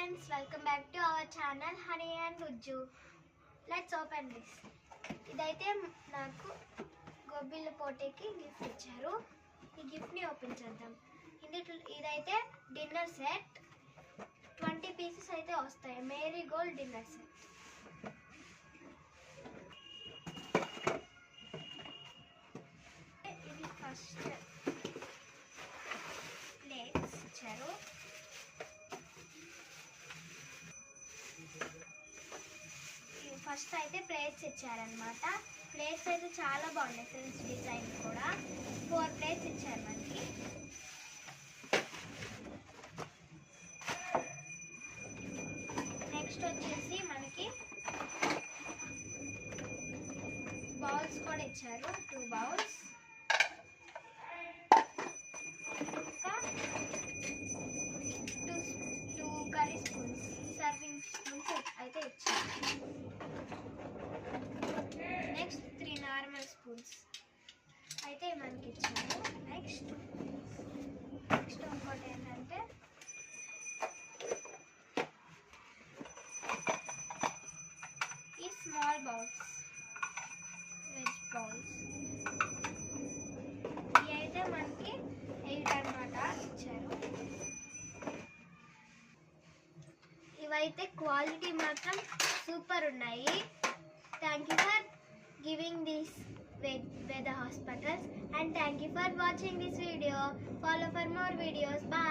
friends, welcome back to our channel Honey and Ujju. Let's open this. ఇదైతే నాకు గోబిల్ పోటీకి gift ఇచ్చారు. ఈ గిఫ్ట్ ని ఓపెన్ చేద్దాం. ఇదైతే డిన్నర్ సెట్ 20 పీసెస్ అయితే వస్తాయి. Marigold dinner set. ఇది ఫస్ట్ ప్లేట్స్ ఇచ్చారు. ఫస్ట్ అయితే ప్లేట్స్ ఇచ్చారనమాట. ప్లేట్స్ అయితే చాలా బాగున్నాయి ఫ్రెండ్స్. డిజైన్ కూడా 4 ప్లేట్స్ ఇచ్చారు మనకి. నెక్స్ట్ వచ్చేసి మనకి బౌల్స్ కూడా ఇచ్చారు. 2 బౌల్స్, ఇంకా 2 కర్రీ స్పూన్స్, సర్వింగ్ స్పూన్స్ అయితే ఇచ్చారు. నెక్స్ట్ 3 నార్మల్ స్పూన్స్ అయితే మనకి ఇచ్చారు. నెక్స్ట్ ఇంకోటి ఏంటంటే ఈ స్మాల్ బౌల్స్, వెజ్ బౌల్స్, ఇవి అయితే మనకి 8 అన్నమాట ఇచ్చారు. ఇవైతే క్వాలిటీ మాత్రం సూపర్ ఉన్నాయి. Thank you for giving this Veda Hospitals, and thank you for watching this video. Follow for more videos. Bye.